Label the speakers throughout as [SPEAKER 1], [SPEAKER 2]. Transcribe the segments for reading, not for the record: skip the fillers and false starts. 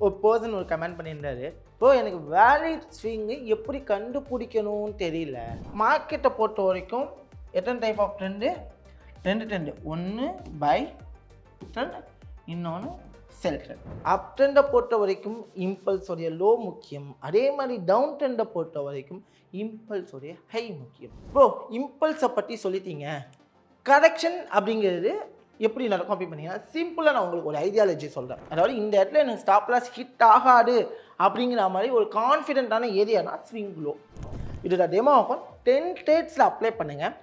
[SPEAKER 1] ஒரு பர்சன் ஒரு கமெண்ட் பண்ணியிருந்தாரு, ப்ரோ எனக்கு வேலிட் ஸ்விங்கு எப்படி கண்டுபிடிக்கணும்னு தெரியல. மார்க்கெட்டை பொறுத்த வரைக்கும் எத்தனை டைப் ஆஃப் ட்ரெண்டு? ரெண்டு. ஒன்று பை ட்ரெண்ட், இன்னொன்று செல் ட்ரெண்ட். அப் ட்ரெண்டை பொறுத்த வரைக்கும் இம்பல்ஸோடைய லோ முக்கியம். அதே மாதிரி டவுன் ட்ரெண்டை பொறுத்த வரைக்கும் இம்பல்ஸோடைய ஹை முக்கியம். ப்ரோ இம்பல்ஸை பற்றி சொல்லிட்டீங்க, கரெக்ஷன் அப்படிங்கிறது எப்படி நடக்கும் அப்படி பண்ணீங்கன்னா சிம்பிளாக நான் உங்களுக்கு ஒரு ஐடியாலஜி சொல்கிறேன். அதாவது இந்த இடத்துல எனக்கு ஸ்டாப் லாஸ் ஹிட் ஆகாது அப்படிங்கிற மாதிரி ஒரு கான்ஃபிடென்ட்டான ஏரியானா ஸ்விங் லோ. இதோட டெமோ ஆகும் 10 ட்ரேட்ஸில் அப்ளை பண்ணுங்கள்.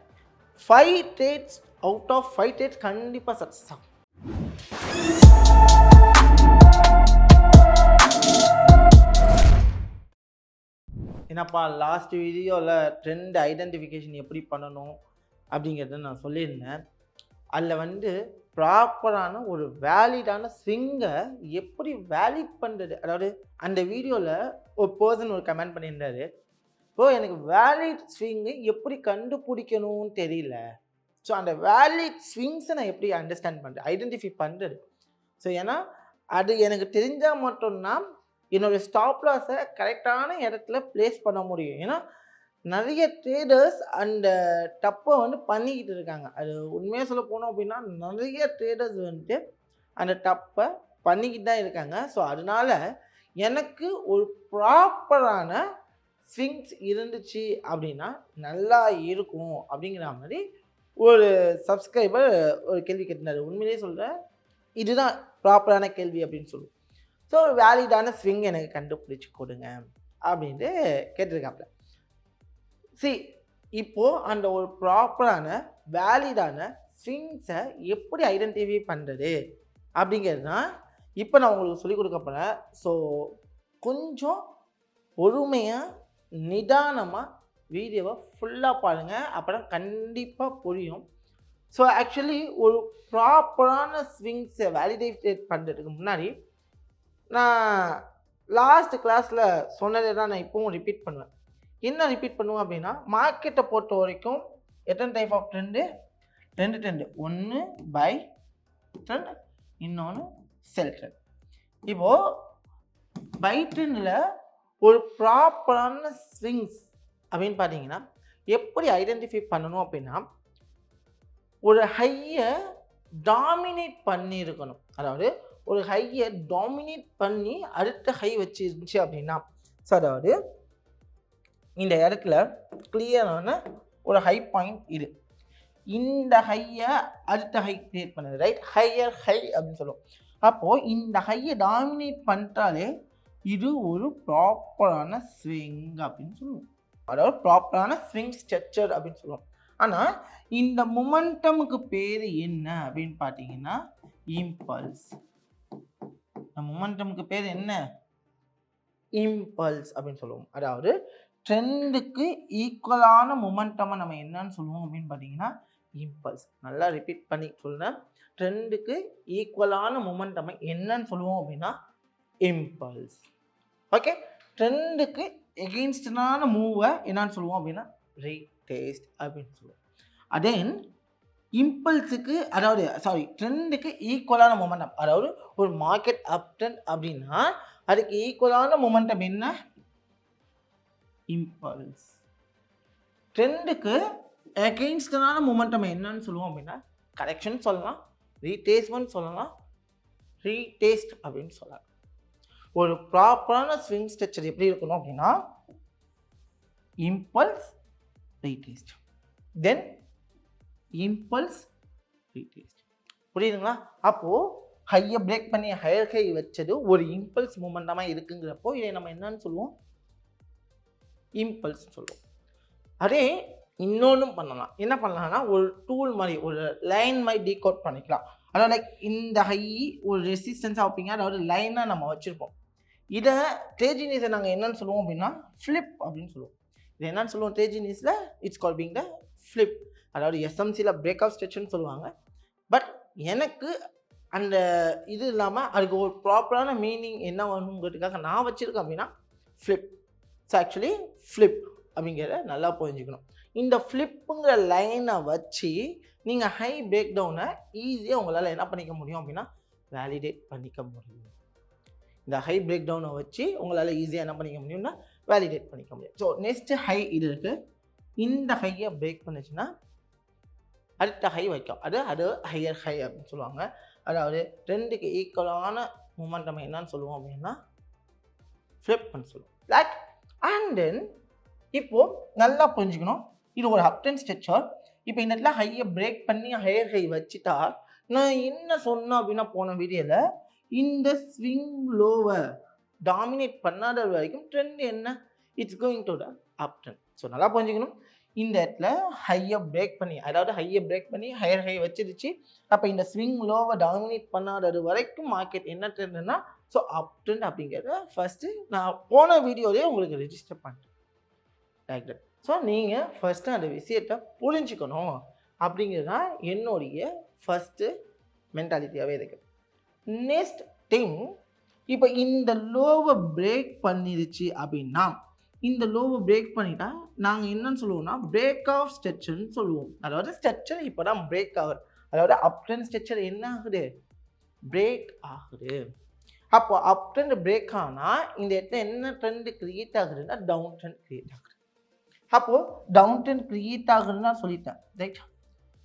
[SPEAKER 1] 5 ட்ரேட்ஸ் அவுட் ஆஃப் 5 ட்ரேட்ஸ் கண்டிப்பாக சக்ஸஸ் ஆகும். என்னப்பா லாஸ்ட் வீடியோவில் ட்ரெண்ட் ஐடென்டிஃபிகேஷன் எப்படி பண்ணணும் அப்படிங்கிறத நான் சொல்லியிருந்தேன். அதில் ப்ராப்பரான ஒரு வேலிடான ஸ்விங்கை எப்படி வேலிட் பண்ணுறது, அதாவது அந்த வீடியோவில் ஒரு பர்சன் ஒரு கமெண்ட் பண்ணியிருந்தாரு, ப்ரோ எனக்கு வேலிட் ஸ்விங்கு எப்படி கண்டுபிடிக்கணும்னு தெரியல. ஸோ அந்த வேலிட் ஸ்விங்ஸை நான் எப்படி அண்டர்ஸ்டாண்ட் பண்ணுறேன், ஐடென்டிஃபை பண்ணுறது. ஸோ ஏன்னா அது எனக்கு தெரிஞ்சால் மட்டும்தான் என்னோடய ஸ்டாப் லாஸை கரெக்டான இடத்துல ப்ளேஸ் பண்ண முடியும். ஏன்னா நிறைய ட்ரேடர்ஸ் அந்த டப்பை பண்ணிக்கிட்டு இருக்காங்க. அது உண்மையாக சொல்ல போனோம் அப்படின்னா நிறைய ட்ரேடர்ஸ் அந்த டப்பை பண்ணிக்கிட்டு தான் இருக்காங்க. ஸோ அதனால் எனக்கு ஒரு ப்ராப்பரான ஸ்விங்ஸ் இருந்துச்சு அப்படின்னா நல்லா இருக்கும் அப்படிங்கிற மாதிரி ஒரு சப்ஸ்கிரைபர் ஒரு கேள்வி கேட்டிருந்தாரு. உண்மையிலே சொல்கிறேன், இதுதான் ப்ராப்பரான கேள்வி அப்படின்னு சொல்லுவோம். ஸோ ஒரு வேலிடான ஸ்விங் எனக்கு கண்டுபிடிச்சி கொடுங்க அப்படின்ட்டு கேட்டிருக்காப்புல. இப்போது அந்த ஒரு ப்ராப்பரான வேலிடான ஸ்விங்ஸை எப்படி ஐடென்டிஃபை பண்ணுறது அப்படிங்கிறது தான் இப்போ நான் உங்களுக்கு சொல்லிக் கொடுக்க போகிறேன். ஸோ கொஞ்சம் பொறுமையாக நிதானமாக வீடியோவை ஃபுல்லாக பாருங்கள், அப்புறம் கண்டிப்பாக புரியும். ஸோ ஆக்சுவலி ஒரு ப்ராப்பரான ஸ்விங்ஸை வேலிடேட் பண்ணுறதுக்கு முன்னாடி நான் லாஸ்ட் கிளாஸில் சொன்னதை தான் நான் இப்போவும் ரிப்பீட் பண்ணுவேன். என்ன ரிப்பீட் பண்ணுவோம் அப்படின்னா, மார்க்கெட்டை பொறுத்த வரைக்கும் எத்தனை டைப் ஆஃப் ட்ரெண்டு? ரெண்டு ட்ரெண்டு. ஒன்று பை ட்ரெண்ட், இன்னொன்று செல் ட்ரெண்ட். இப்போது பை ட்ரெண்டில் ஒரு ப்ராப்பரான ஸ்விங்ஸ் அப்படின்னு பார்த்தீங்கன்னா எப்படி ஐடென்டிஃபை பண்ணணும் அப்படின்னா, ஒரு ஹையை டாமினேட் பண்ணியிருக்கணும். அதாவது ஒரு ஹையை டாமினேட் பண்ணி அடுத்த ஹை வச்சிருந்துச்சு அப்படின்னா, ஸோ அதாவது இந்த இடத்துல கிளியரான ஒரு ஹை பாயிண்ட் இது, இந்த ஹையை அடுத்த ஹை கிரியேட் பண்ணுது, ரைட்? ஹையர் ஹை அப்படின்னு சொல்லுவோம். அப்போது இந்த ஹையை டாமினேட் பண்ணிட்டாலே இது ஒரு ப்ராப்பரான ஸ்விங் அப்படின்னு சொல்லுவோம். அதாவது ப்ராப்பரான ஸ்விங் ஸ்ட்ரக்சர் அப்படின்னு சொல்லுவோம். ஆனால் இந்த மொமெண்டமுக்கு பேர் என்ன அப்படின்னு பார்த்தீங்கன்னா இம்பல்ஸ். இந்த மொமெண்டமுக்கு பேர் என்ன? இம்பல்ஸ் அப்படின்னு சொல்லுவோம். அதாவது ட்ரெண்டுக்கு ஈக்குவலான மொமெண்டமை நம்ம என்னன்னு சொல்லுவோம் அப்படின்னு பார்த்தீங்கன்னா இம்பல்ஸ். நல்லா ரிப்பீட் பண்ணி சொல்லுங்கள், ட்ரெண்டுக்கு ஈக்குவலான மொமெண்டமை என்னன்னு சொல்லுவோம் அப்படின்னா இம்பல்ஸ். ஓகே, ட்ரெண்டுக்கு எகெயின்ஸ்டான மூவை என்னன்னு சொல்லுவோம் அப்படின்னா ரீடேஸ்ட் அப்படின்னு சொல்லுவோம். அதே இம்பல்ஸுக்கு, அதாவது ட்ரெண்டுக்கு ஈக்குவலான மொமெண்டம், அதாவது ஒரு மார்க்கெட் அப் ட்ரெண்ட் அப்படின்னா அதுக்கு ஈக்குவலான மொமெண்டம் என்ன? இம்பல்ஸ். ட்ரெண்டுக்கு அகெயின்ஸ்டான மொமெண்டம் என்னன்னு சொல்லுவோம் அப்படின்னா கரெக்ஷன் சொல்லலாம், ரீடேஸ்ட்மெண்ட் சொல்லலாம், ரீடேஸ்ட் அப்படின்னு சொல்லலாம். ஒரு ப்ராப்பரான ஸ்விங் ஸ்ட்ரக்சர் எப்படி இருக்கணும் அப்படின்னா இம்பல்ஸ், ரீடேஸ்ட், தென் இம்பல்ஸ், ரீடேஸ்ட். புரியுதுங்களா? அப்போது ஹையை பிரேக் பண்ணி ஹையர் ஹை வச்சது ஒரு இம்பல்ஸ் மூமெண்டமாக இருக்குங்கிறப்போ இதை நம்ம என்னன்னு சொல்லுவோம்? இம்பல்ஸ் சொல்லுவோம். அதே இன்னொன்றும் பண்ணலாம். என்ன பண்ணலாம்னா ஒரு டூல் மாதிரி, ஒரு லைன் மாதிரி டீகோட் பண்ணிக்கலாம். அதாவது லைக் இந்த ஹை ஒரு ரெசிஸ்டன்ஸாக வைப்பீங்க, அதாவது லைனாக நம்ம வச்சுருப்போம். இதை ட்ரேஜினிஸை நாங்கள் என்னன்னு சொல்லுவோம் அப்படின்னா ஃப்ளிப் அப்படின்னு சொல்லுவோம். இது என்னன்னு சொல்லுவோம் ட்ரேஜினிஸில்? It's call being the flip. அதாவது எஸ்எம்சியில் பிரேக் ஆஃப் ஸ்ட்ரக்சர்னு சொல்லுவாங்க. பட் எனக்கு அந்த இது இல்லாமல் அதுக்கு ஒரு ப்ராப்பரான மீனிங் என்ன வேணுங்கிறதுக்காக நான் வச்சுருக்கேன் அப்படின்னா ஃப்ளிப். ஸோ ஆக்சுவலி ஃப்ளிப் அப்படிங்கிறத நல்லா புரிஞ்சுக்கணும். இந்த ஃப்ளிப்புங்கிற லைனை வச்சு நீங்கள் ஹை பிரேக் டவுனை ஈஸியாக உங்களால் என்ன பண்ணிக்க முடியும் அப்படின்னா வேலிடேட் பண்ணிக்க முடியும். இந்த ஹை பிரேக் டவுனை வச்சு உங்களால் ஈஸியாக என்ன பண்ணிக்க முடியும்னா வேலிடேட் பண்ணிக்க முடியும். ஸோ நெக்ஸ்ட்டு ஹை இது இருக்குது. இந்த ஹையை பிரேக் பண்ணுச்சுன்னா அடுத்த ஹை வைக்கும். அது ஹையர் ஹை அப்படின்னு சொல்லுவாங்க. அதாவது ரெண்டுக்கு ஈக்குவலான மூமெண்டம் என்னன்னு சொல்லுவோம் அப்படின்னா ஃப்ளிப் பண்ண சொல்லுவோம். லைக் அண்ட் தென் இப்போது நல்லா புரிஞ்சுக்கணும், இது ஒரு அப் ட்ரெண்ட் ஸ்ட்ரக்சர். இப்போ இந்த இடத்துல ஹையை பிரேக் பண்ணி ஹையர் ஹை வச்சுட்டா நான் என்ன சொன்னேன் அப்படின்னா போன வீடியோவில் இந்த ஸ்விங் லோவை டாமினேட் பண்ணாத வரைக்கும் ட்ரெண்ட் என்ன, it's going to the up trend. So நல்லா புரிஞ்சுக்கணும், இந்த இடத்துல ஹையை பிரேக் பண்ணி ஹையர் ஹை வச்சிருச்சு. அப்போ இந்த ஸ்விங் லோவை டாமினேட் பண்ணாதது வரைக்கும் மார்க்கெட் என்ன ட்ரெண்ட்னா ஸோ அப் ட்ரெண்ட் அப்படிங்கிறத ஃபஸ்ட்டு நான் போன வீடியோலேயே உங்களுக்கு ரெஜிஸ்டர் பண்ணிட்டேன். Like that. ஸோ நீங்கள் ஃபஸ்ட்டு அந்த விஷயத்தை புரிஞ்சுக்கணும் அப்படிங்கிறது தான் என்னுடைய ஃபஸ்ட்டு மென்டாலிட்டியாகவே இருக்குது. நெக்ஸ்ட் திங், இப்போ இந்த லோவை பிரேக் பண்ணிருச்சு அப்படின்னா, இந்த லோவை பிரேக் பண்ணிட்டா நாங்கள் என்னன்னு சொல்லுவோம்னா பிரேக் ஆஃப் ஸ்ட்ரக்சர்னு சொல்லுவோம். அதாவது ஸ்ட்ரக்சர் இப்போ தான் பிரேக் ஆகுது. அதாவது அப் ட்ரெண்ட் ஸ்ட்ரக்சர் என்ன ஆகுது, பிரேக் ஆகுது. அப்போ அப் ட்ரெண்ட் பிரேக் ஆனால் இந்த இடத்துல என்ன ட்ரெண்ட் கிரியேட் ஆகுதுன்னா டவுன் ட்ரெண்ட் கிரியேட் ஆகுது. அப்போது டவுன் ட்ரெண்ட் கிரியேட் ஆகுதுன்னு நான் சொல்லிட்டேன், ரைட்.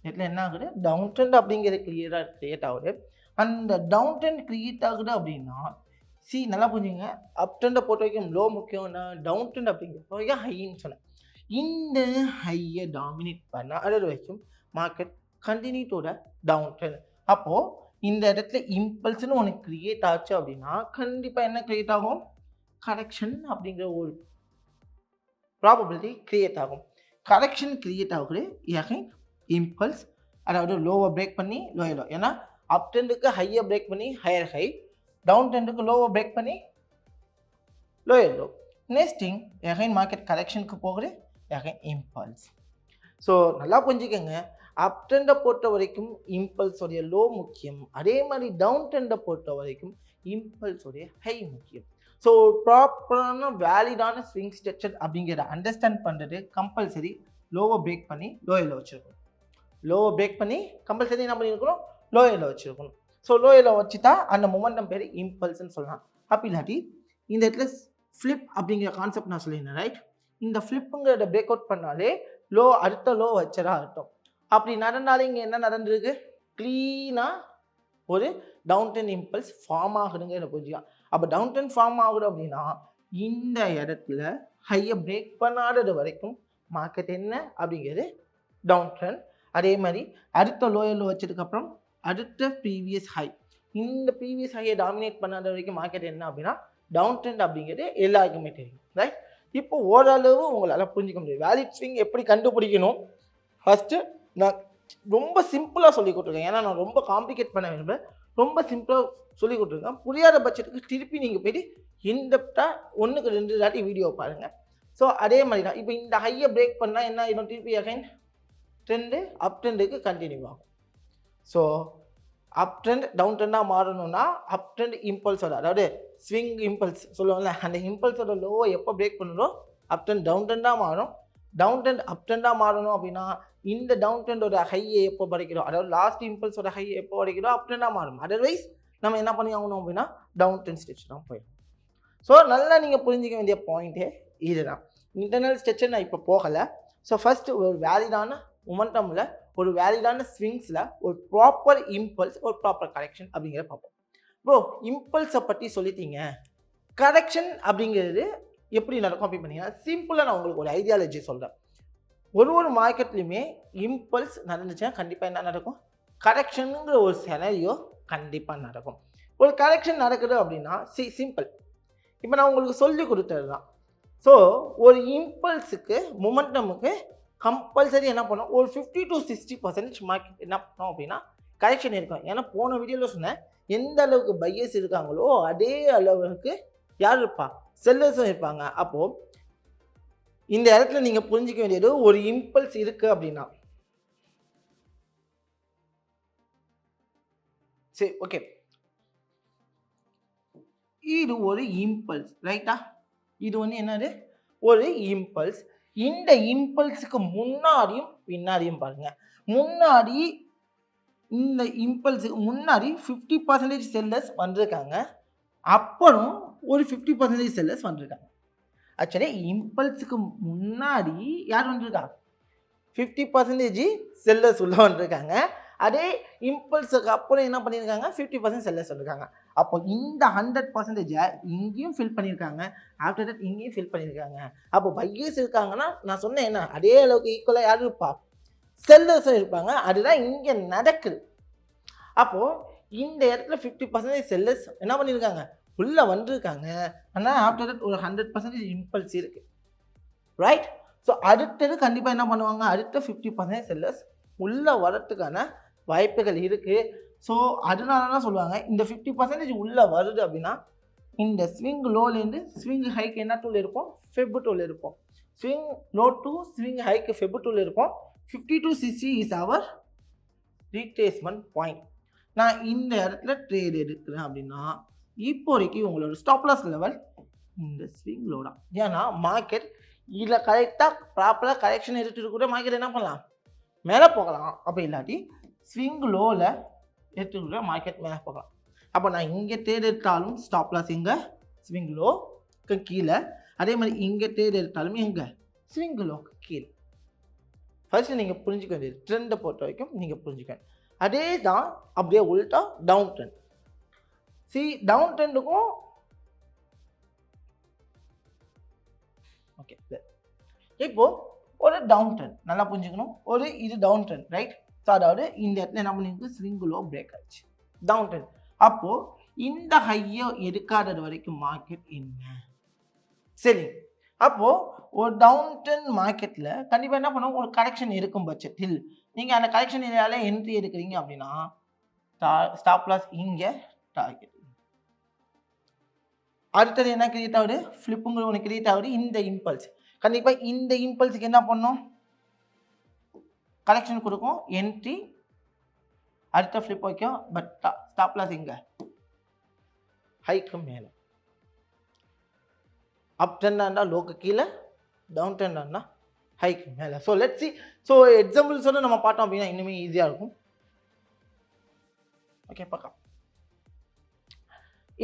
[SPEAKER 1] இடத்துல என்ன ஆகுது, டவுன் ட்ரெண்ட் அப்படிங்கிறது கிரியேட் ஆகுது. அந்த டவுன் ட்ரெண்ட் கிரியேட் ஆகுது அப்படின்னா நல்லா புரிஞ்சுங்க, அப் ட்ரெண்டை பொறுத்த வரைக்கும் லோ முக்கியம்னா டவுன் ட்ரெண்ட் அப்படிங்கிறப்ப ஹைன்னு சொன்னேன். இந்த ஹையை டாமினேட் பண்ண அது வரைக்கும் market continue to the down trend. அப்போது இந்த இடத்துல இம்பல்ஸ்னு ஒன்று கிரியேட் ஆச்சு அப்படின்னா கண்டிப்பாக என்ன கிரியேட் ஆகும், கரெக்ஷன் அப்படிங்கிற ஒரு ப்ராபபிலிட்டி கிரியேட் ஆகும். கரெக்ஷன் கிரியேட் ஆகுது எகைன் இம்பல்ஸ், அதாவது லோவை பிரேக் பண்ணி லோயர் லோ. ஏன்னா அப் ட்ரெண்டுக்கு ஹையை பிரேக் பண்ணி ஹையர் ஹை, டவுன் ட்ரெண்டுக்கு லோவை பிரேக் பண்ணி lower low. Next thing again market கரெக்ஷனுக்கு போகுது எகைன் இம்பல்ஸ். ஸோ நல்லா புரிஞ்சுக்கோங்க, அப் ட்ரெண்டை பொறுத்த வரைக்கும் இம்பல்ஸோடைய லோ முக்கியம், அதே மாதிரி டவுன் ட்ரெண்டை பொறுத்த வரைக்கும் இம்பல்ஸோடைய ஹை முக்கியம். ஸோ ப்ராப்பரான வேலிடான ஸ்விங் ஸ்ட்ரக்சர் அப்படிங்கிறத அண்டர்ஸ்டாண்ட் பண்ணுறது கம்பல்சரி. லோவை பிரேக் பண்ணி லோயரில் வச்சுருக்கணும், லோவை பிரேக் பண்ணி கம்பல்சரி என்ன பண்ணியிருக்கணும், லோயரில் வச்சுருக்கணும். ஸோ லோயரில் வச்சுட்டா அந்த மொமெண்டம் பேர் இம்பல்ஸ்ன்னு சொல்லலாம். அப்படி இல்லாட்டி இந்த இடத்துல ஃப்ளிப் அப்படிங்கிற கான்செப்ட் நான் சொல்லியிருந்தேன், ரைட். இந்த ஃப்ளிப்புங்கிறத பிரேக் அவுட் பண்ணாலே அடுத்த லோ வச்சதா அர்த்தம். அப்படி நடந்தாலே இங்கே என்ன நடந்திருக்கு, க்ளீனாக ஒரு டவுன் ட்ரெண்ட் இம்பல்ஸ் ஃபார்ம் ஆகுதுங்கிற புரிஞ்சுக்கலாம். அப்போ டவுன் ட்ரெண்ட் ஃபார்ம் ஆகுது அப்படின்னா இந்த இடத்துல ஹையை பிரேக் பண்ணாதது வரைக்கும் மார்க்கெட் என்ன அப்படிங்கிறது டவுன் ட்ரெண்ட். அதே மாதிரி அடுத்த லோயரில் வச்சதுக்கப்புறம் அடுத்த ப்ரீவியஸ் ஹை, இந்த ப்ரீவியஸ் ஹையை டாமினேட் பண்ணாத வரைக்கும் மார்க்கெட் என்ன அப்படின்னா டவுன் ட்ரெண்ட் அப்படிங்கிறது எல்லாருக்குமே தெரியும், ரைட். இப்போ ஓரளவு உங்களால் புரிஞ்சிக்க முடியும் வேலிட் ஸ்விங் எப்படி கண்டுபிடிக்கணும். ஃபஸ்ட்டு நான் ரொம்ப சிம்பிளாக சொல்லி கொடுத்துருக்கேன், ஏன்னா நான் ரொம்ப காம்ப்ளிகேட் பண்ண விரும்புகிறேன். ரொம்ப சிம்பிளாக சொல்லி கொடுத்துருக்கேன். புரியாத பட்சத்துக்கு திருப்பி நீங்கள் போய்ட்டு இன்டெப்த்தாக 1க்கு 2 தாட்டி வீடியோ பாருங்கள். ஸோ அதே மாதிரி தான் இப்போ இந்த ஹையை பிரேக் பண்ணால் என்ன ஆகிடும், திருப்பி அகைன் ட்ரெண்டு அப் ட்ரெண்டுக்கு கண்டினியூ ஆகும். ஸோ அப் ட்ரெண்ட் டவுன் ட்ரெண்டாக மாறணும்னா அப் ட்ரெண்ட் இம்பல்ஸோட, அதாவது ஸ்விங் இம்பல்ஸ் சொல்லுவோம்ல, அந்த இம்பல்ஸோட லோவை எப்போ பிரேக் பண்ணுறோம் அப் ட்ரெண்ட் டவுன் ட்ரெண்டாக மாறும். டவுன் ட்ரெண்ட் அப் ட்ரெண்டாக மாறணும் அப்படின்னா இந்த டவுன் ட்ரெண்டோட ஹையை எப்போ வரைக்கிறோம், அதாவது லாஸ்ட் இம்பல்ஸோட ஹையை எப்போ வரைக்கிறோம் அப் ட்ரெண்டாக மாறும். அதர்வைஸ் நம்ம என்ன பண்ணி ஆகணும் அப்படின்னா டவுன் ட்ரெண்ட் ஸ்டெச் தான் போயிடும். ஸோ நல்லா நீங்கள் புரிஞ்சிக்க வேண்டிய பாயிண்ட்டே இதுதான். இன்டர்னல் ஸ்டெச்சை நான் இப்போ போகலை. ஸோ ஃபஸ்ட்டு ஒரு வேலிடான மொமெண்டமில் ஒரு வேலிடான ஸ்விங்ஸில் ஒரு ப்ராப்பர் இம்பல்ஸ் ஒரு ப்ராப்பர் கரெக்ஷன் அப்படிங்கிறத பார்ப்போம். ப்ரோ இம்பல்ஸை பற்றி சொல்லிட்டீங்க, கரெக்ஷன் அப்படிங்கிறது எப்படி நடக்கும் அப்படி பண்ணீங்கன்னா சிம்பிளாக நான் உங்களுக்கு ஒரு ஐடியாலஜி சொல்கிறேன். ஒரு மார்க்கெட்லையுமே இம்பல்ஸ் நடந்துச்சுன்னா கண்டிப்பாக என்ன நடக்கும், கரெக்ஷனுங்கிற ஒரு செனரியோ கண்டிப்பாக நடக்கும். ஒரு கரெக்ஷன் நடக்குது அப்படின்னா சிம்பிள், இப்போ நான் உங்களுக்கு சொல்லி கொடுத்தது தான். ஸோ ஒரு இம்பல்ஸுக்கு மொமெண்டமுக்கு கம்பல்சரி என்ன பண்ணோம், ஒரு 50 to 60% மார்க்கெட் என்ன பண்ணோம் அப்படின்னா கரெக்ஷன் இருக்கும். ஏன்னா போன வீடியோவில் சொன்னேன், எந்த அளவுக்கு பையர்ஸ் இருக்காங்களோ அதே அளவுக்கு யார் இருப்பா, செல்லர்ஸும் இருப்பாங்க. அப்போது இந்த இடத்துல நீங்கள் புரிஞ்சிக்க வேண்டியது ஒரு இம்பல்ஸ் இருக்குது அப்படின்னா, சரி ஓகே, இது ஒரு இம்பல்ஸ் ரைட்டா, இது என்னது ஒரு இம்பல்ஸ். இந்த இம்பல்ஸுக்கு முன்னாடியும் பின்னாடியும் பாருங்க, முன்னாடி இந்த இம்பல்ஸுக்கு முன்னாடி 50% செல்லர்ஸ் வந்திருக்காங்க, அப்புறம் ஒரு 50% செல்லர்ஸ் வந்திருக்காங்க. ஆக்சுவலி இம்பல்ஸுக்கு முன்னாடி யார் வந்திருக்கா? 50% செல்லர்ஸ் உள்ள வந்திருக்காங்க. அதே இம்பல்ஸுக்கு அப்புறம் என்ன பண்ணியிருக்காங்க? 50% செல்லர்ஸ் வந்திருக்காங்க. அப்போ இந்த 100% இங்கேயும் ஃபில் பண்ணியிருக்காங்க. ஆஃப்டர் தட் இங்கேயும் ஃபில் பண்ணியிருக்காங்க. அப்போ பையர்ஸ் இருக்காங்கன்னா நான் சொன்னேன் என்ன, அதே அளவுக்கு ஈக்குவலாக யார் இருப்பா? செல்லர்ஸும் இருப்பாங்க. அதுதான் இங்கே நடக்குது. அப்போ இந்த இடத்துல 50% செல்லர்ஸ் என்ன பண்ணியிருக்காங்க? உள்ள வந்திருக்காங்க. ஆனால் ஆஃப்டர் தட் ஒரு 100% இம்பல்ஸ் இருக்கு. ரைட்? ஸோ அடுத்தது கண்டிப்பாக என்ன பண்ணுவாங்க? அடுத்த 50% செல்லர்ஸ் உள்ள வரத்துக்கான வாய்ப்புகள் இருக்கு. ஸோ அதனால தான் சொல்லுவாங்க, இந்த 50% உள்ள வருது அப்படின்னா, இந்த ஸ்விங் லோலேருந்து ஸ்விங் ஹைக்கு என்ன டூல் இருக்கும்? ஃபெப் டூல் இருக்கும். ஸ்விங் லோ டு ஸ்விங் ஹைக்கு ஃபெப் டூல் இருக்கும். 52 cc is our retracement point. நான் இந்த இடத்துல ட்ரேட் எடுக்கிறேன் அப்படின்னா, இப்போதைக்கு உங்களோட ஸ்டாப் லாஸ் லெவல் இந்த ஸ்விங் லோ தான். ஏன்னா மார்க்கெட் இதில் கரெக்டாக ப்ராப்பராக கரெக்ஷன் எடுத்துட்டு கூட மார்க்கெட் என்ன பண்ணலாம்? மேலே போகலாம். அப்போ இல்லாட்டி ஸ்விங் லோவில் எடுத்துக்கிட்ட மார்க்கெட் மேலே போகலாம். அப்போ நான் இங்கே ட்ரேட் எடுத்தாலும் ஸ்டாப் லாஸ் எங்கே? ஸ்விங் லோக்கு கீழே. அதே மாதிரி இங்கே ட்ரேட் எடுத்தாலும் எங்கே? ஸ்விங் லோக்கு கீழே. ஃபர்ஸ்ட் நீங்கள் புரிஞ்சுக்க வேண்டியது ட்ரெண்டை பொறுத்த வரைக்கும் நீங்கள் புரிஞ்சுக்கணும். அதே தான் அப்படியே உள்டா டவுன் ட்ரெண்ட். டவுன் ட்ரெண்டுக்கும் ஓகே இப்போ ஒரு டவுன் ட்ரெண்ட் நல்லா புரிஞ்சுக்கணும். ஒரு இது டவுன் ட்ரெண்ட் ரைட். ஸோ அதாவது இந்த இடத்துல என்ன பண்ணிருக்கு? ஸ்விங் லோ பிரேக் ஆச்சு, டவுன் ட்ரெண்ட். அப்போது இந்த ஹையை எடுக்காதது வரைக்கும் மார்க்கெட் என்ன? சரி, அப்போது ஒரு டவுன் ட்ரெண்ட் மார்க்கெட்டில் கண்டிப்பாக என்ன பண்ணுவோம்? ஒரு கரெக்ஷன் இருக்கும் பட்சத்தில் நீங்கள் அந்த கரெக்ஷன் ஏரியாவில் என்ட்ரி எடுக்கிறீங்க அப்படின்னா ஸ்டாப் லாஸ் இங்கே, டார்கெட். அடுத்தது என்ன கிரியேட் ஆகுது? ஃப்ளிப்புங்கிற ஒன்று கிரியேட் ஆகுது. இந்த இம்பல்ஸ் கண்டிப்பாக இந்த இம்பல்ஸுக்கு என்ன பண்ணும்? கலெக்ஷன் கொடுக்கும், என்ட்ரி, அடுத்த ஃப்ளிப் வைக்கும். பட் ஸ்டாப் லாஸ் எங்க? ஹைக்கு மேலே. அப் ட்ரெண்டாக இருந்தால் லோக்கு கீழே, டவுன் ட்ரெண்டாக இருந்தால் ஹைக்கு மேலே. So let's see. ஸோ எக்ஸாம்பிள்ஸோடு நம்ம பார்த்தோம் அப்படின்னா இன்னுமே ஈஸியாக இருக்கும். ஓகே, பார்க்கலாம்.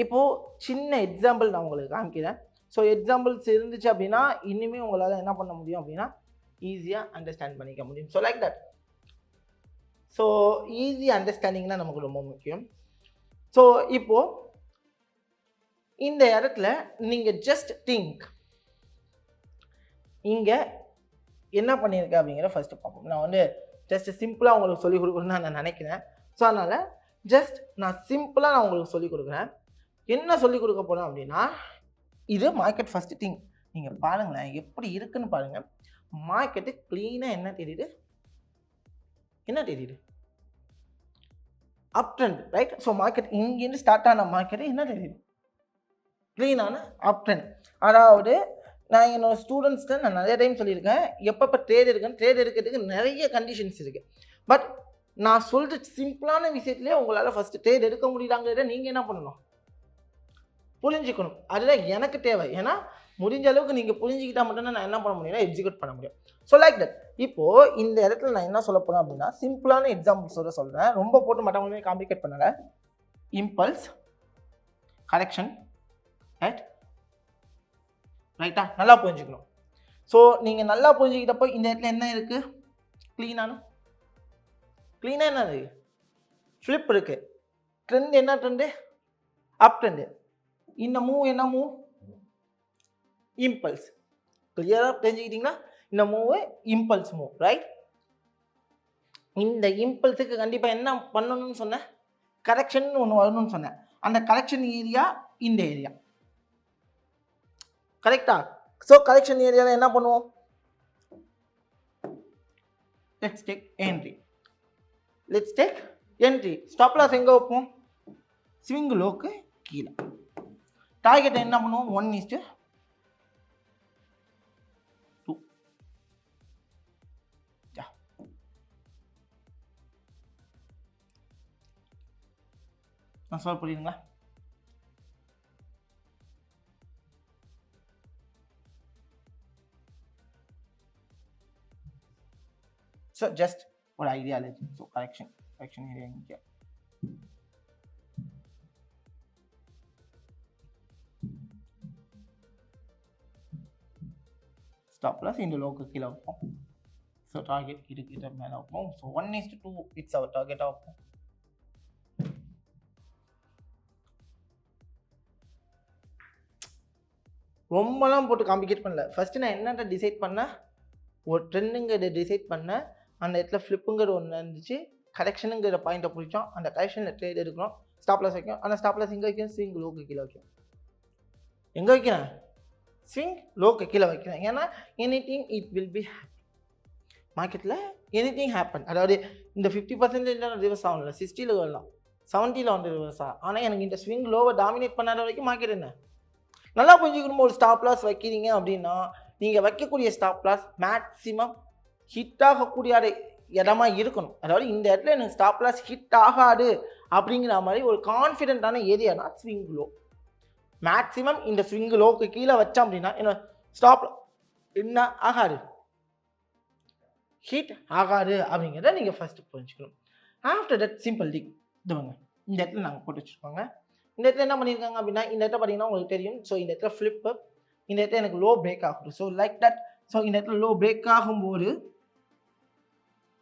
[SPEAKER 1] இப்போது சின்ன எக்ஸாம்பிள் நான் உங்களுக்கு காமிக்கிறேன். ஸோ எக்ஸாம்பிள்ஸ் இருந்துச்சு அப்படின்னா இன்னுமே உங்களால் என்ன பண்ண முடியும் அப்படின்னா ஈஸியாக அண்டர்ஸ்டாண்ட் பண்ணிக்க முடியும். So like that. So easy understanding தான் நமக்கு ரொம்ப முக்கியம். ஸோ இப்போது இந்த இடத்துல நீங்கள் ஜஸ்ட் திங்க், இங்கே என்ன பண்ணியிருக்கேன் அப்படிங்கிற ஃபர்ஸ்ட் பார்ப்போம். நான் வந்து ஜஸ்ட் சிம்பிளாக உங்களுக்கு சொல்லிக் கொடுக்கணும்னு நான் நினைக்கிறேன். ஸோ அதனால் ஜஸ்ட் நான் சிம்பிளாக நான் உங்களுக்கு சொல்லிக் கொடுக்குறேன். என்ன சொல்லிக் கொடுக்க போகிறேன் அப்படின்னா, இது மார்க்கெட் ஃபர்ஸ்ட் திங். நீங்கள் பாருங்களேன் எப்படி இருக்குன்னு பாருங்கள். மார்க்கெட்டு க்ளீனாக என்ன தெரியுது? என்ன தெரியுது? அப் ட்ரெண்ட் ரைட். ஸோ மார்க்கெட் இங்கேருந்து ஸ்டார்ட் ஆன மார்க்கெட்டு என்ன தெரியுது? க்ளீனான அப் ட்ரெண்ட். அதாவது நான் என்னோடய ஸ்டூடெண்ட்ஸ்கிட்ட நான் நிறைய டைம் சொல்லியிருக்கேன், எப்பப்போ ட்ரேட் இருக்குன்னு. ட்ரேட் எடுக்கிறதுக்கு நிறைய கண்டிஷன்ஸ் இருக்குது. பட் நான் சொல்கிற சிம்பிளான விஷயத்துலேயே உங்களால் ஃபஸ்ட்டு ட்ரேட் எடுக்க முடியலாங்கிறத நீங்கள் என்ன பண்ணணும்? புரிஞ்சுக்கணும். அதுதான் எனக்கு தேவை. ஏன்னா முடிஞ்ச அளவுக்கு நீங்கள் புரிஞ்சுக்கிட்டால் மட்டும்தான் நான் என்ன பண்ண முடியும்னா எக்ஸிக்யூட் பண்ண முடியும். So like that. இப்போது இந்த இடத்துல நான் என்ன சொல்ல போகிறேன் அப்படின்னா சிம்பிளான எக்ஸாம்பிள்ஸோட சொல்கிறேன். ரொம்ப போட்டு மற்றவங்களுமே காம்ப்ளிகேட் பண்ணலை. இம்பல்ஸ், கரெக்ஷன், ரைட் ரைட்டா? நல்லா புரிஞ்சுக்கணும். ஸோ நீங்கள் நல்லா புரிஞ்சுக்கிட்டப்போ இந்த இடத்துல என்ன இருக்குது? க்ளீனாக என்ன இருக்குது? ஃப்ளிப் இருக்குது. ட்ரெண்ட் என்ன ட்ரெண்டு? அப் ட்ரெண்டு. இந்த மூவ் என்ன மூவ்? இம்பல்ஸ். கிளியராக தெரிஞ்சுக்கிட்டீங்களா? இந்த மூவு இம்பல்ஸ் மூவ் ரைட். இந்த இம்பல்ஸுக்கு கண்டிப்பாக என்ன பண்ணணும்னு சொன்னேன்? கரெக்ஷன் ஒன்று வரணும்னு சொன்னேன். அந்த கரெக்ஷன் ஏரியா இந்த ஏரியா, கரெக்டா? ஸோ கரெக்ஷன் ஏரியாவில் என்ன பண்ணுவோம்? Let's take entry. Stop loss எங்கே வைப்போம்? ஸ்விங் லோக்கு கீழே. டார்கெட் என்ன பண்ணுவோம்? 1:2. நான் சொல்ல புரியுதுங்களா? ஸோ ஜஸ்ட் ஒரு ஐடியாலஜி. ஸோ கரெக்ஷன் ஏரியா இங்கே. ஸ்டாப் லாஸ் இந்த லோக்கு கீழே வைப்போம். ஸோ டார்கெட் கிட்ட மேலே வைப்போம். ஸோ 1:2 இட்ஸ் அவர் டார்கெட்டாக வைப்போம். ரொம்பலாம் போட்டு காம்ப்ளிகேட் பண்ணல. ஃபஸ்ட்டு நான் என்னென்ன டிசைட் பண்ணேன், ஒரு ட்ரெண்டுங்கிறத டிசைட் பண்ணேன். அந்த இடத்துல ஃப்ளிப்புங்கிற ஒன்று இருந்துச்சு, கரெக்ஷனுங்கிற பாயிண்ட்டை பிடிச்சோம். அந்த கரெக்ஷனில் ட்ரேட் எடுக்கிறோம், ஸ்டாப் லாஸ் வைக்கும். ஆனால் ஸ்டாப் லாஸ் எங்கே வைக்கும்? ஸ்விங் லோக்கு கீழே வைக்கும். எங்கே வைக்கிறேன்? ஸ்விங் லோக்கு கீழே வைக்கிறேன். ஏன்னா anything it will be happen. மார்க்கெட்டில் எனிதிங் ஹேப்பன். அதாவது இந்த 50% ரிவர்ஸ் ஆகல, 60ல் வரலாம், 70ல் வந்து ரிவர்ஸ் ஆகும். ஆனால் எனக்கு இந்த ஸ்விங் லோவை டாமினேட் பண்ணாத வரைக்கும் மார்க்கெட் என்ன நல்லா புரிஞ்சுக்கணும். ஒரு ஸ்டாப் லாஸ் வைக்கிறீங்க அப்படின்னா நீங்கள் வைக்கக்கூடிய ஸ்டாப் லாஸ் மேக்ஸிமம் ஹிட் ஆகக்கூடிய இடமா இருக்கணும். அதாவது இந்த இடத்துல எனக்கு ஸ்டாப் லாஸ் ஹிட் ஆகாது அப்படிங்கிற மாதிரி ஒரு கான்ஃபிடென்ட்டான ஏரியானா ஸ்விங் லோ. மேக்ஸிமம் இந்த ஸ்விங் லோக்கு கீழே வச்சோம் அப்படின்னா என்ன ஸ்டாப் என்ன ஆகாது, ஹிட் ஆகாது அப்படிங்கிறத நீங்கள் ஃபஸ்ட்டு புரிஞ்சுக்கணும். ஆஃப்டர் தட் சிம்பிள் திங் இதுவாங்க இந்த இடத்துல நாங்கள் போட்டு வச்சுருக்கோங்க. இந்த இடத்துல என்ன பண்ணியிருக்காங்க அப்படின்னா இந்த இடத்துல பார்த்தீங்கன்னா உங்களுக்கு தெரியும். ஸோ இந்த இடத்துல ஃப்ளிப்பு, இந்த இடத்துல எனக்கு லோ பிரேக் ஆகும். So like that. ஸோ இந்த இடத்துல லோ பிரேக் ஆகும்போது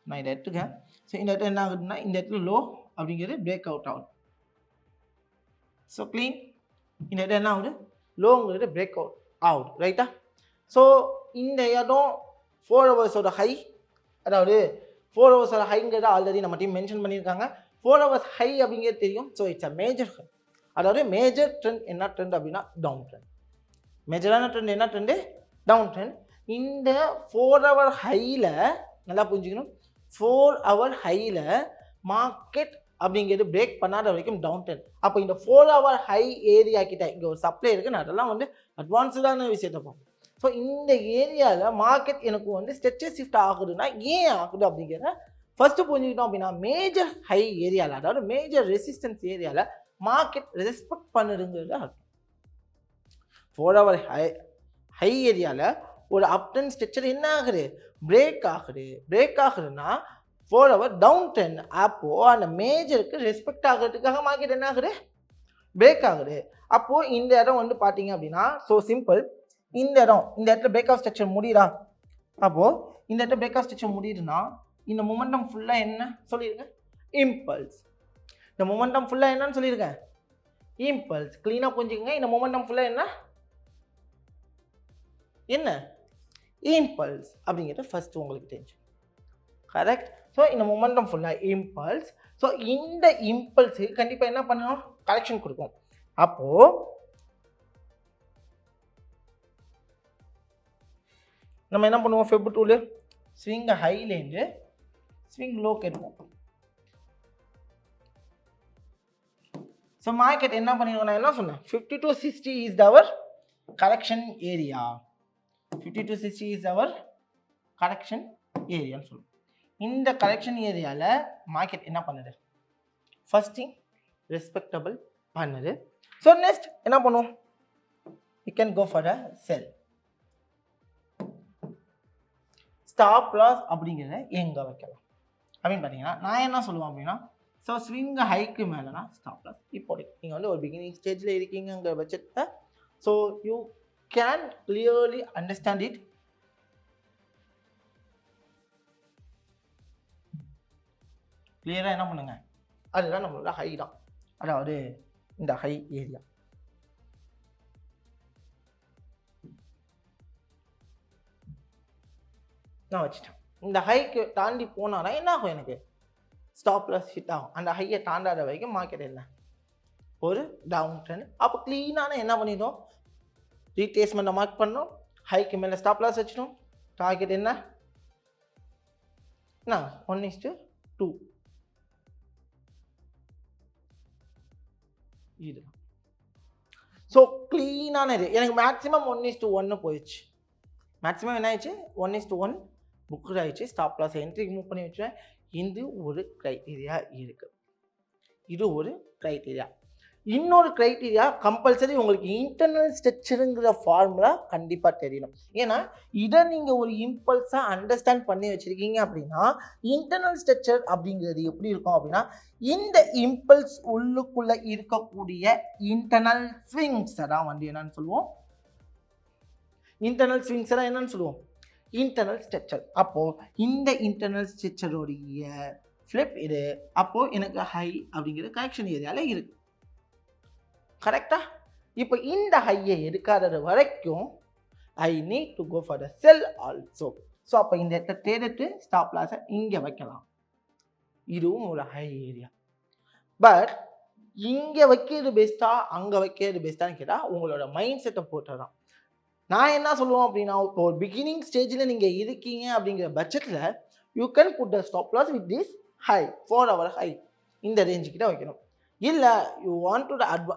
[SPEAKER 1] நான் இதை எடுத்துக்கேன். ஸோ இந்த இடத்துல என்ன ஆகுதுன்னா இந்த இடத்துல லோ அப்படிங்கிறது பிரேக் அவுட் ஆகுது. So clean. இந்த இடத்துல என்ன ஆகுது? லோங்கிறது பிரேக் அவுட் ஆகுது. ரைட்டா? ஸோ இந்த இடம் 4 ஹவர்ஸோட ஹை, அதாவது 4 ஹவர்ஸோட ஹைங்கிறத ஆல்ரெடி நம்ம டீம் மென்ஷன் பண்ணியிருக்காங்க. 4 ஹவர்ஸ் ஹை அப்படிங்கிறது தெரியும். So it's a major high. அதாவது மேஜர் ட்ரெண்ட் என்ன ட்ரெண்ட் அப்படின்னா டவுன் ட்ரெண்ட். மேஜரான ட்ரெண்ட் என்ன ட்ரெண்டு? Down trend. இந்த 4 ஹவர் ஹையில் நல்லா புரிஞ்சுக்கணும், 4 ஹவர் ஹையில் மார்க்கெட் அப்படிங்கிறது பிரேக் பண்ணாத வரைக்கும் டவுன் ட்ரெண்ட். அப்போ இந்த 4 ஹவர் ஹை ஏரியா கிட்ட இங்கே ஒரு சப்ளை இருக்குது. நான் அதெல்லாம் வந்து அட்வான்ஸ்டான விஷயத்தை பார்ப்போம். ஸோ இந்த ஏரியாவில் மார்க்கெட் எனக்கு வந்து ஸ்ட்ரெச்சஸ் ஷிஃப்ட் ஆகுதுன்னா ஏன் ஆகுது அப்படிங்கிறத ஃபஸ்ட்டு புரிஞ்சுக்கிட்டோம் அப்படின்னா மேஜர் ஹை ஏரியாவில், அதாவது மேஜர் ரெசிஸ்டன்ஸ் ஏரியாவில் மார்க்கெட் ரெஸ்பெக்ட் பண்ணுதுங்கிறது அர்த்தம். 4 ஹவர் ஹை ஏரியாவில் ஒரு அப் ட்ரெண்ட் ஸ்ட்ரக்சர் என்ன ஆகுது? பிரேக் ஆகுது. பிரேக் ஆகுதுன்னா 4 ஹவர் டவுன் ட்ரெண்ட். அப்போது அந்த மேஜருக்கு ரெஸ்பெக்ட் ஆகிறதுக்காக மார்க்கெட் என்ன ஆகுது? பிரேக் ஆகுது. அப்போது இந்த இடம் வந்து பார்த்தீங்க அப்படின்னா ஸோ சிம்பிள். இந்த இடத்துல பிரேக் ஆஃப் ஸ்ட்ரக்சர் முடியுதா? அப்போது இந்த இடத்துல பிரேக் ஆஃப் ஸ்ட்ரக்சர் முடியுதுன்னா இந்த மொமெண்டம் ஃபுல்லாக என்ன சொல்லியிருங்க? இம்பல்ஸ். இந்த மொமெண்டம் ஃபுல்லாக என்னன்னு சொல்லியிருக்கேன்? இம்பல்ஸ். க்ளீனாக புரிஞ்சுக்கங்க. இந்த மொமெண்டம் ஃபுல்லாக என்ன இம்பல்ஸ் அப்படிங்கிறது ஃபஸ்ட்டு உங்களுக்கு தெரிஞ்சு கரெக்ட். ஸோ இந்த மொமெண்டம் ஃபுல்லாக இம்பல்ஸ். ஸோ இந்த இம்பல்ஸுக்கு கண்டிப்பாக என்ன பண்ணணும்? கரெக்ஷன் கொடுக்கும். அப்போது நம்ம என்ன பண்ணுவோம்? ஃபெப் 2ல ஸ்விங் ஹைலேருந்து ஸ்விங் லோக்கு எடுப்போம். ஸோ மார்க்கெட் என்ன பண்ணிடுவோம்? நான் என்ன சொன்னேன்? 50 to 60 is our correction area. 50 to 60 is our correction ஏரியான்னு சொல்லுவோம். இந்த கரெக்ஷன் ஏரியாவில் மார்க்கெட் என்ன பண்ணுது? ஃபர்ஸ்ட் திங் ரெஸ்பெக்டபிள் பண்ணுது. ஸோ நெக்ஸ்ட் என்ன பண்ணுவோம்? You can go for a sell. Stop loss அப்படிங்கிறத எங்கே வைக்கலாம் அப்படின்னு பார்த்தீங்கன்னா நான் என்ன சொல்லுவேன் அப்படின்னா ஸோ ஸ்விங் ஹைக்கு மேலேனா ஸ்டாப் லாஸ். இப்போ நீங்கள் வந்து ஒரு பிகினிங் ஸ்டேஜில் இருக்கீங்கிற பட்சத்தை so you can clearly understand it. கிளியராக என்ன பண்ணுங்க? அதுதான் நம்மளோட ஹை தான், அதாவது இந்த ஹை ஏரியா. நான் வச்சுட்டேன். இந்த ஹைக்கு தாண்டி போனாலும் என்ன ஆகும்? எனக்கு ஸ்டாப் லாஸ் ஹிட் ஆகும். அந்த ஹையை தாண்டாத வரைக்கும் மார்க்கெட் என்ன ஒரு டவுன் ட்ரெண்ட். அப்போ க்ளீனான என்ன பண்ணிட்டோம்? ரீட்ரேஸ்மெண்ட்டை மார்க் பண்ணோம், ஹைக்கு மேலே ஸ்டாப் லாஸ் வச்சிட்டோம். டார்கெட் என்ன? 1:2 இது. ஸோ க்ளீனான இது எனக்கு மேக்ஸிமம் 1:1 போயிடுச்சு. மேக்ஸிமம் என்ன ஆயிடுச்சு? 1:1 புக் ஆயிடுச்சு. ஸ்டாப் லாஸ் என்ட்ரி மூவ் பண்ணி வச்சுருவேன். இது ஒரு க்ரைட்டீரியா இருக்குது. இது ஒரு க்ரைட்டீரியா. இன்னொரு க்ரைட்டீரியா கம்பல்சரி உங்களுக்கு இன்டர்னல் ஸ்ட்ரக்சருங்கிற ஃபார்முலா கண்டிப்பாக தெரியணும். ஏன்னா இதை நீங்கள் ஒரு இம்பல்ஸாக அண்டர்ஸ்டாண்ட் பண்ணி வச்சுருக்கீங்க அப்படின்னா இன்டர்னல் ஸ்ட்ரக்சர் அப்படிங்கிறது எப்படி இருக்கும் அப்படின்னா இந்த இம்பல்ஸ் உள்ளுக்குள்ளே இருக்கக்கூடிய இன்டர்னல் ஸ்விங்ஸை தான் வந்து என்னன்னு சொல்லுவோம்? இன்டர்னல் ஸ்விங்ஸை தான் என்னன்னு சொல்லுவோம்? Internal structure. அப்போது இந்த இன்டர்னல் ஸ்ட்ரக்சருடைய ஃப்ளிப் இது. அப்போது எனக்கு ஹை அப்படிங்கிற கரெக்ஷன் ஏரியாவில் இருக்குது. கரெக்டாக? இப்போ இந்த ஹையை எடுக்காதது வரைக்கும் I need to go for the sell also. So அப்போ இந்த இடத்துல ட்ரேட் எடுத்து ஸ்டாப் லாஸை இங்கே வைக்கலாம். இதுவும் ஒரு ஹை ஏரியா. பட் இங்கே வைக்கிறது பெஸ்ட்டா அங்கே வைக்கிறது பெஸ்ட்டான்னு கேட்டால் உங்களோட மைண்ட் செட்டை போட்டு தான். நான் என்ன சொல்லுவேன் அப்படின்னா, இப்போ ஒரு பிகினிங் ஸ்டேஜில் நீங்கள் இருக்கீங்க அப்படிங்கிற பட்சத்தில் you can put the stop loss with this high 4 hour high இந்த ரேஞ்சுக்கிட்ட வைக்கணும். இல்லை யூ வாண்ட் டு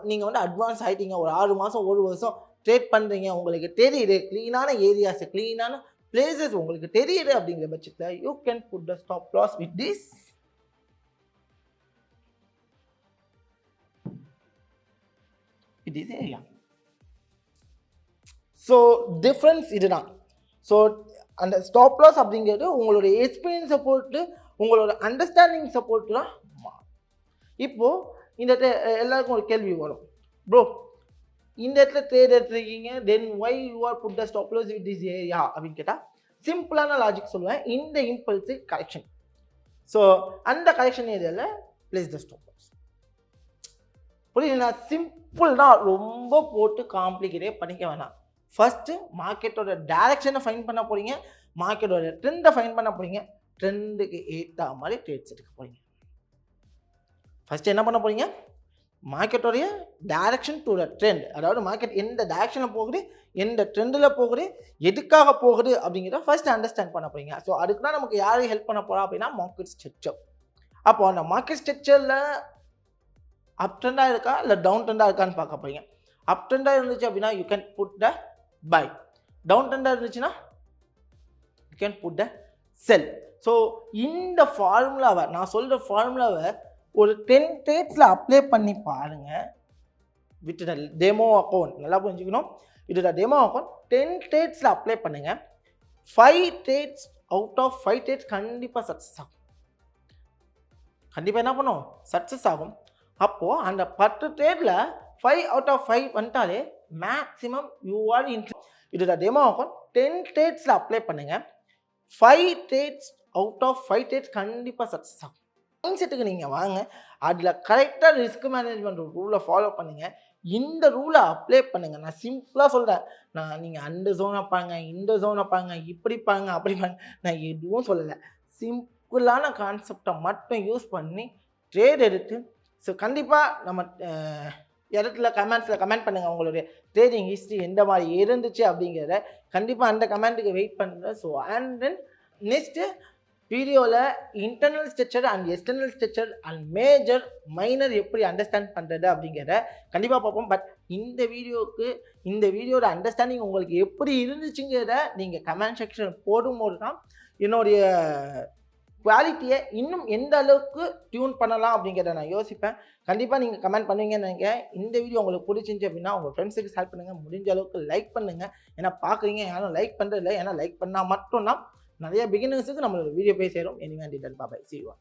[SPEAKER 1] நீங்கள் வந்து அட்வான்ஸ் ஆகிட்டீங்க, ஒரு 6 மாதம் 1 வருஷம் ட்ரேட் பண்ணுறீங்க, உங்களுக்கு தெரியுது க்ளீனான ஏரியாஸ் க்ளீனான பிளேசஸ் உங்களுக்கு தெரியுது அப்படிங்கிற பட்சத்தில் you can put the stop loss with this area. So difference இதுதான். ஸோ அந்த ஸ்டாப் லாஸ் அப்படிங்கிறது உங்களோட எக்ஸ்பீரியன்ஸை பொறுத்து உங்களோட அண்டர்ஸ்டாண்டிங் சப்போர்ட் தான். இப்போது இந்த எல்லாருக்கும் ஒரு கேள்வி வரும், ப்ரோ இந்த இடத்துல ட்ரேட் எடுத்துருக்கீங்க, then why you are put the stop loss with this area அப்படின்னு கேட்டால் சிம்பிளான லாஜிக் சொல்லுவேன், இந்த இம்பல்சிவ் கரெக்ஷன். ஸோ அந்த கரெக்ஷன் ஏரியாவில் பிளேஸ் த ஸ்டாப் லாஸ். புரியுதுங்களா? சிம்பிள் தான், ரொம்ப போட்டு காம்ப்ளிகேட்டே பண்ணிக்க வேணாம். ஃபஸ்ட்டு மார்க்கெட்டோட டைரக்ஷனை ஃபைன் பண்ண போகிறீங்க, மார்க்கெட்டோட ட்ரெண்டை ஃபைன் பண்ண போகிறீங்க, ட்ரெண்டுக்கு ஏற்ற மாதிரி ட்ரேட்ஸ் எடுக்க போகிறீங்க. ஃபஸ்ட்டு என்ன பண்ண போகிறீங்க, மார்க்கெட்டோடைய டைரக்ஷன் டு த ட்ரெண்ட், அதாவது மார்க்கெட் எந்த டைரக்ஷனில் போகுது, எந்த ட்ரெண்டில் போகுது, எதுக்காக போகுது அப்படிங்கிறத ஃபஸ்ட்டு அண்டர்ஸ்டாண்ட் பண்ண போகிறீங்க. ஸோ அதுக்கு தான் நமக்கு யாரும் ஹெல்ப் பண்ண போகிறா அப்படின்னா மார்க்கெட் ஸ்ட்ரக்சர். அப்போ அந்த மார்க்கெட் ஸ்ட்ரக்சரில் அப் ட்ரெண்டாக இருக்கா இல்லை டவுன் ட்ரெண்டாக இருக்கான்னு பார்க்க போகிறீங்க. அப் ட்ரெண்டாக இருந்துச்சு அப்படின்னா you can put the buy, down ட்ரெண்டாக இருந்துச்சுன்னா you can put the sell. So இந்த ஃபார்முலாவை, நான் சொல்கிற ஃபார்முலாவை ஒரு 10 ட்ரேட்ஸில் அப்ளை பண்ணி பாருங்கள். வித் த டெமோ அக்கௌண்ட் நல்லா புரிஞ்சுக்கணும். வித் த டெமோ அக்கௌண்ட் 10 ட்ரேட்ஸில் அப்ளை பண்ணுங்கள். 5 ட்ரேட்ஸ் அவுட் ஆஃப் 5 ட்ரேட்ஸ் கண்டிப்பாக சக்ஸஸ் ஆகும். கண்டிப்பாக என்ன பண்ணும், சக்ஸஸ் ஆகும். அப்போது அந்த 10 ட்ரேடில் 5 out of 5 வந்துட்டாலே மேக்ஸிமம் யூ ஆர் இன். இது டெமோ அக்கௌண்ட் 10 ட்ரேட்ஸில் அப்ளை பண்ணுங்கள். 5 ட்ரேட்ஸ் அவுட் ஆஃப் 5 ட்ரேட்ஸ் கண்டிப்பாக சக்ஸஸ் ஆகும். மைண்ட் செட்டுக்கு நீங்கள் வாங்க, அதில் கரெக்டாக ரிஸ்க் மேனேஜ்மெண்ட் ரூலை ஃபாலோ பண்ணுங்கள். இந்த ரூலை அப்ளை பண்ணுங்கள். நான் சிம்பிளாக சொல்கிறேன், நீங்கள் அந்த ஜோனை பாருங்க, இந்த ஜோனை பாருங்க, இப்படி பாருங்க, அப்படி பாருங்க, நான் எதுவும் சொல்லலை. சிம்பிளான கான்செப்டை மட்டும் யூஸ் பண்ணி ட்ரேட் எடுத்து. ஸோ கண்டிப்பாக நம்ம இடத்துல கமெண்ட்ஸில் கமெண்ட் பண்ணுங்கள், உங்களுடைய ட்ரேடிங் ஹிஸ்ட்ரி எந்த மாதிரி இருந்துச்சு அப்படிங்கிறத. கண்டிப்பாக அந்த கமெண்ட்டுக்கு வெயிட் பண்ணுறேன். ஸோ அண்ட் தென் நெக்ஸ்ட்டு வீடியோவில் internal structure and external structure and major minor எப்படி அண்டர்ஸ்டாண்ட் பண்ணுறது அப்படிங்கிறத கண்டிப்பாக பார்ப்போம். பட் இந்த வீடியோட அண்டர்ஸ்டாண்டிங் உங்களுக்கு எப்படி இருந்துச்சுங்கிறத நீங்கள் கமெண்ட் செக்ஷன் போடும்போது தான் என்னுடைய குவாலிட்டியை இன்னும் எந்த அளவுக்கு டியூன் பண்ணலாம் அப்படிங்கிறத நான் யோசிப்பேன். கண்டிப்பாக நீங்கள் கமெண்ட் பண்ணுவீங்கன்னு நினைக்கிறேன். இந்த வீடியோ உங்களுக்கு பிடிச்சிருந்துச்சு அப்படின்னா உங்கள் ஃப்ரெண்ட்ஸுக்கு ஷேர் பண்ணுங்கள், முடிஞ்ச அளவுக்கு லைக் பண்ணுங்கள். ஏன்னா பார்க்குறீங்க, யாரும் லைக் பண்ணுறதில்ல. ஏன்னா லைக் பண்ணால் மட்டும்தான் நிறைய பிகினர்ஸுக்கு நம்மளோட வீடியோ போய் சேரும். Anyway, bye, see you.